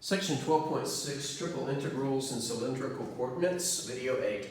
Section 12.6, Triple Integrals and Cylindrical Coordinates, Video 8.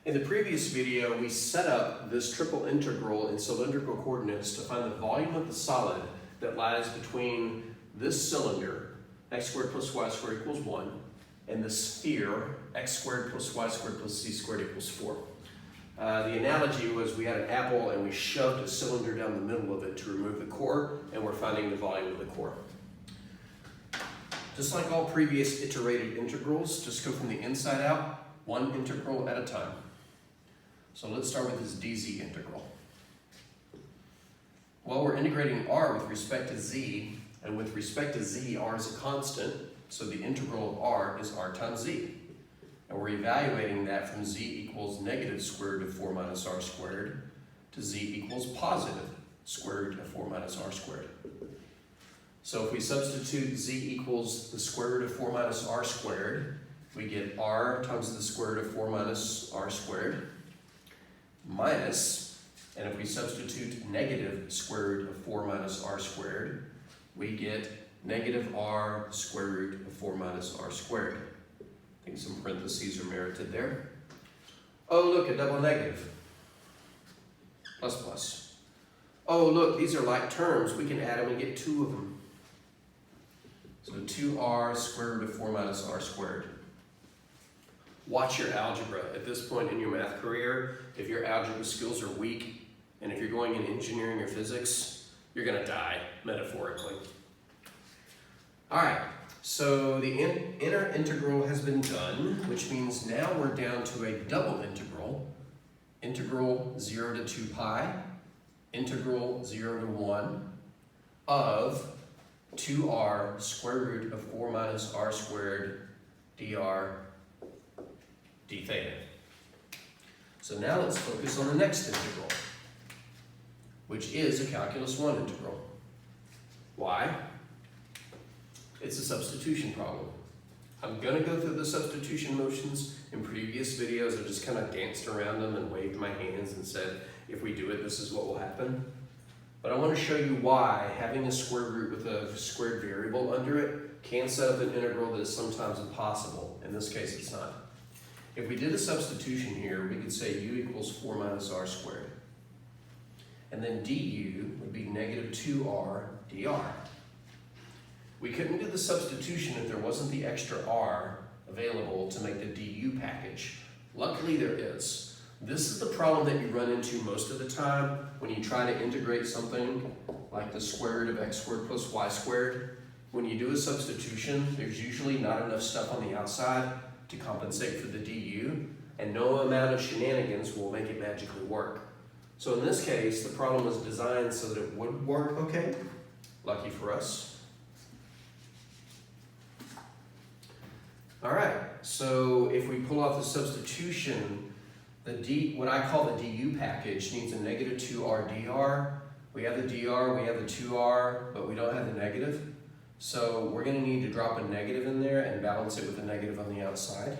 In the previous video, we set up this triple integral in cylindrical coordinates to find the volume of the solid that lies between this cylinder, x squared plus y squared equals 1, and the sphere, x squared plus y squared plus z squared equals 4. The analogy was we had an apple and we shoved a cylinder down the middle of it to remove the core, and we're finding the volume of the core. Just like all previous iterated integrals, just go from the inside out, one integral at a time. So let's start with this dz integral. Well, we're integrating r with respect to z, and with respect to z, r is a constant, so the integral of r is r times z. And we're evaluating that from z equals negative square root of 4 minus r squared to z equals positive square root of 4 minus r squared. So if we substitute z equals the square root of 4 minus r squared, we get r times the square root of 4 minus r squared minus, and if we substitute negative square root of 4 minus r squared, we get negative r square root of 4 minus r squared. I think some parentheses are merited there. Oh, look, a double negative. Plus plus. Oh, look, these are like terms. We can add them and get two of them. So 2r square root of 4 minus r squared. Watch your algebra. At this point in your math career, if your algebra skills are weak, and if you're going in engineering or physics, you're going to die, metaphorically. All right, so the inner integral has been done, which means now we're down to a double integral. Integral 0 to 2 pi, integral 0 to 1 of 2r square root of 4 minus r squared dr d theta. So now let's focus on the next integral, which is a calculus 1 integral. Why? It's a substitution problem. I'm going to go through the substitution motions. In previous videos, I just kind of danced around them and waved my hands and said, if we do it, this is what will happen. But I want to show you why having a square root with a squared variable under it can set up an integral that is sometimes impossible. In this case, it's not. If we did a substitution here, we could say u equals 4 minus r squared. And then du would be negative 2r dr. We couldn't do the substitution if there wasn't the extra r available to make the du package. Luckily, there is. This is the problem that you run into most of the time when you try to integrate something like the square root of x squared plus y squared. When you do a substitution, there's usually not enough stuff on the outside to compensate for the du, and no amount of shenanigans will make it magically work. So in this case, the problem was designed so that it would work okay. Lucky for us. All right, so if we pull off the substitution, what I call the du package needs a negative 2r dr. We have the dr, we have the 2r, but we don't have the negative. So we're going to need to drop a negative in there and balance it with a negative on the outside.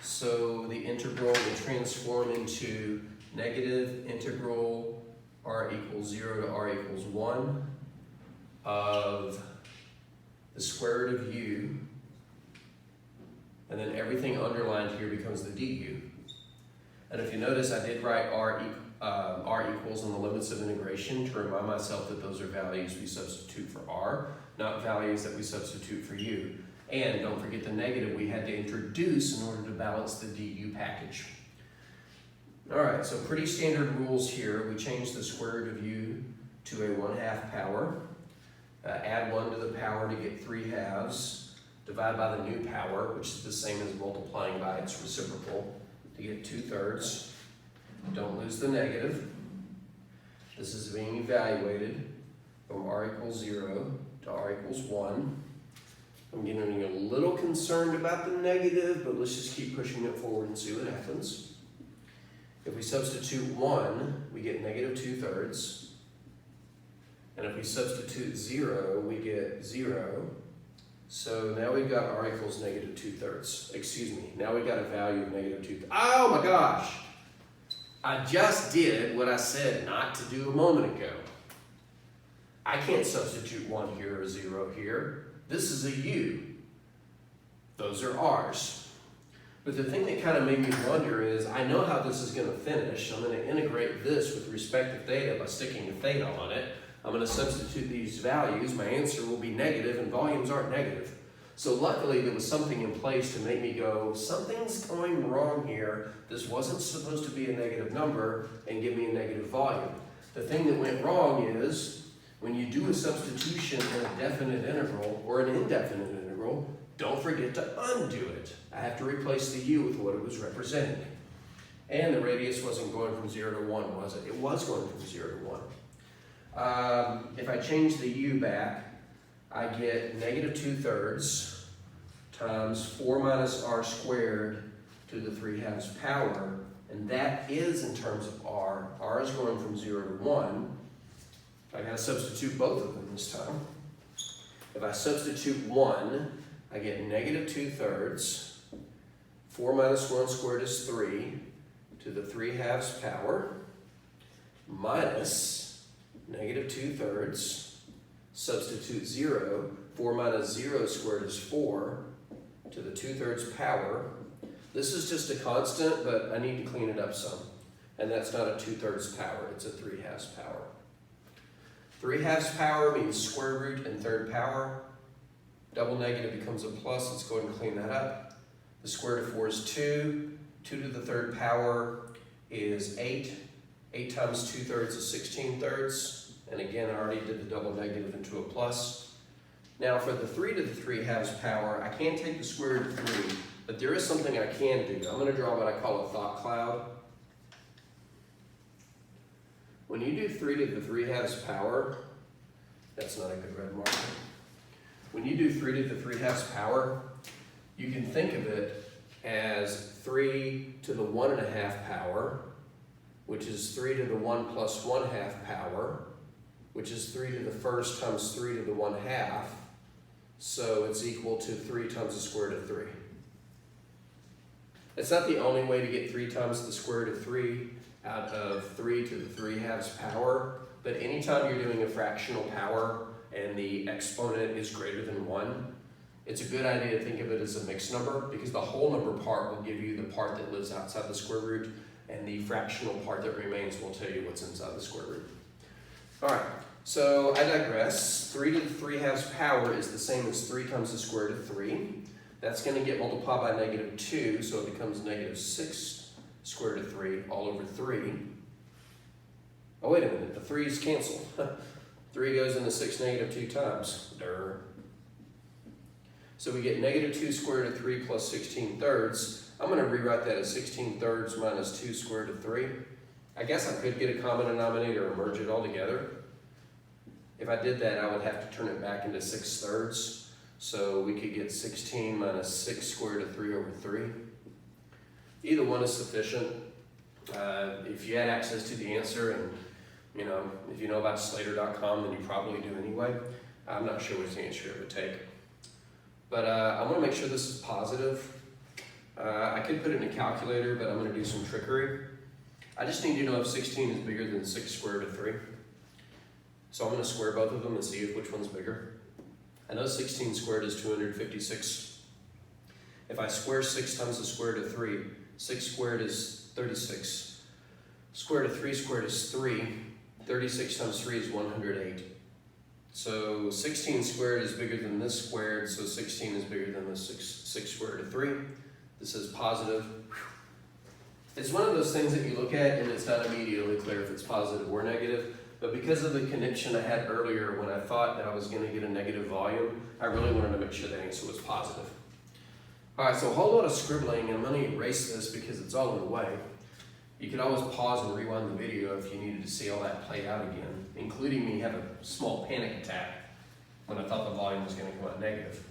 So the integral will transform into negative integral r equals 0 to r equals 1 of the square root of u, and then everything underlined here becomes the du. And if you notice, I did write r equals on the limits of integration to remind myself that those are values we substitute for r, not values that we substitute for u. And don't forget the negative we had to introduce in order to balance the du package. All right, so pretty standard rules here. We change the square root of u to a 1/2 power. Add 1 to the power to get 3/2. Divide by the new power, which is the same as multiplying by its reciprocal, to get 2/3. Don't lose the negative. This is being evaluated from r equals 0 to r equals 1. I'm getting a little concerned about the negative, but let's just keep pushing it forward and see what happens. If we substitute 1, we get negative 2/3. And if we substitute 0, we get 0. So now we've got r equals negative 2/3. Excuse me, now we've got a value of negative 2/3. Oh my gosh! I just did what I said not to do a moment ago. I can't substitute 1 here or 0 here. This is a u. Those are r's. But the thing that kind of made me wonder is, I know how this is going to finish. I'm going to integrate this with respect to theta by sticking a theta on it. I'm going to substitute these values. My answer will be negative, and volumes aren't negative. So luckily there was something in place to make me go, something's going wrong here. This wasn't supposed to be a negative number and give me a negative volume. The thing that went wrong is, when you do a substitution in a definite integral or an indefinite integral, don't forget to undo it. I have to replace the u with what it was representing. And the radius wasn't going from 0 to 1, was it? It was going from 0 to 1. If I change the u back, I get negative 2/3 times 4 minus r squared to the 3/2 power, and that is in terms of r. R is going from 0 to 1. I gotta substitute both of them this time. If I substitute 1, I get negative 2/3. 4 minus 1 squared is 3 to the 3/2 power, minus negative 2/3. Substitute 0, 4 minus 0 squared is 4 to the 2/3 power. This is just a constant, but I need to clean it up some. And that's not a 2/3 power, it's a 3/2 power. 3/2 power means square root and third power. Double negative becomes a plus, let's go ahead and clean that up. The square root of 4 is 2. 2 to the third power is 8. 8 times 2/3 is 16/3. And again, I already did the double negative into a plus. Now for the 3 to the 3/2 power, I can't take the square root of 3, but there is something I can do. I'm going to draw what I call a thought cloud. When you do 3 to the 3/2 power, that's not a good red marker. When you do 3 to the 3/2 power, you can think of it as 3 to the 1.5 power, which is 3 to the 1 plus 1/2 power, which is 3 to the first times 3 to the 1/2. So it's equal to 3 times the square root of 3. It's not the only way to get 3 times the square root of 3 out of 3 to the 3/2 power, but anytime you're doing a fractional power and the exponent is greater than 1, it's a good idea to think of it as a mixed number, because the whole number part will give you the part that lives outside the square root, and the fractional part that remains will tell you what's inside the square root. All right, so I digress. 3 to the 3/2 power is the same as 3 times the square root of 3. That's going to get multiplied by negative 2, so it becomes negative 6 square root of 3 all over 3. Oh, wait a minute, the 3's cancel. 3 goes into 6 negative 2 times. Durr. So we get negative 2 square root of 3 plus 16/3. I'm going to rewrite that as 16/3 minus 2 square root of 3. I guess I could get a common denominator or merge it all together. If I did that, I would have to turn it back into 6/3. So we could get 16 minus 6 square root of 3 over 3. Either one is sufficient. If you had access to the answer, and if you know about Slater.com, then you probably do anyway. I'm not sure which answer it would take. But I want to make sure this is positive. I could put it in a calculator, but I'm going to do some trickery. I just need to know if 16 is bigger than 6 square root of 3. So I'm going to square both of them and see which one's bigger. I know 16 squared is 256. If I square 6 times the square root of 3, 6 squared is 36. Square root of 3 squared is 3. 36 times 3 is 108. So 16 squared is bigger than this squared, so 16 is bigger than the 6 square root of 3. This is positive. It's one of those things that you look at and it's not immediately clear if it's positive or negative, but because of the connection I had earlier when I thought that I was going to get a negative volume, I really wanted to make sure the answer was positive. Alright, so a whole lot of scribbling, and I'm going to erase this because it's all in the way. You could always pause and rewind the video if you needed to see all that play out again, including me have a small panic attack when I thought the volume was going to go out negative.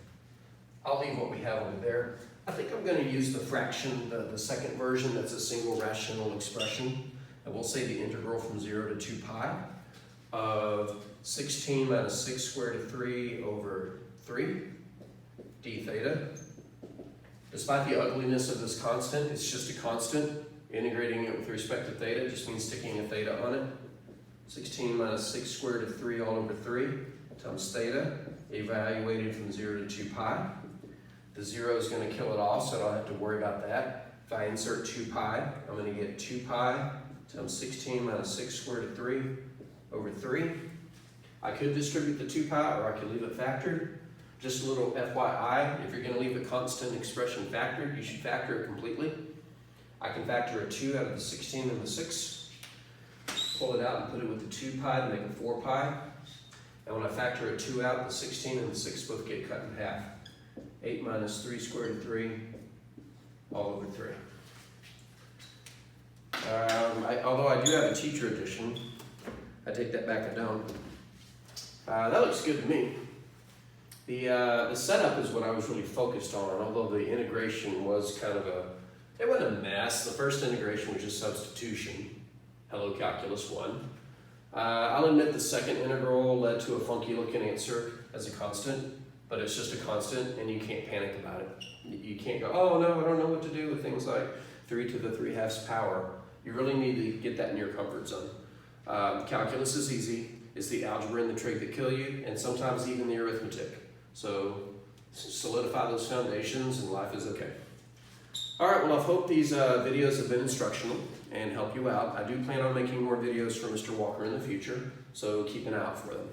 I'll leave what we have over there. I think I'm going to use the fraction, the second version, that's a single rational expression. And we'll say the integral from 0 to 2 pi of 16 minus 6 squared root of 3 over 3 d theta. Despite the ugliness of this constant, it's just a constant. Integrating it with respect to theta just means sticking a theta on it. 16 minus 6 squared root of 3 all over 3. times theta, evaluated from 0 to 2 pi. The 0 is going to kill it off, so I don't have to worry about that. If I insert 2 pi, I'm going to get 2 pi times 16 minus 6 squared root of 3 over 3. I could distribute the 2 pi, or I could leave it factored. Just a little FYI, if you're going to leave a constant expression factored, you should factor it completely. I can factor a 2 out of the 16 and the 6, pull it out and put it with the 2 pi to make a 4 pi. And when I factor a 2 out, the 16 and the 6 both get cut in half. 8 minus 3 squared root of 3, all over 3. Although I do have a teacher edition, I take that back down. That looks good to me. The setup is what I was really focused on, although the integration was kind of it wasn't a mess. The first integration was just substitution. Hello, Calculus 1. I'll admit the second integral led to a funky looking answer as a constant, but it's just a constant and you can't panic about it. You can't go, oh no, I don't know what to do with things like 3 to the 3/2 power. You really need to get that in your comfort zone. Calculus is easy. It's the algebra and the trig that kill you, and sometimes even the arithmetic. So solidify those foundations and life is okay. All right, well, I hope these videos have been instructional and help you out. I do plan on making more videos for Mr. Walker in the future, so keep an eye out for them.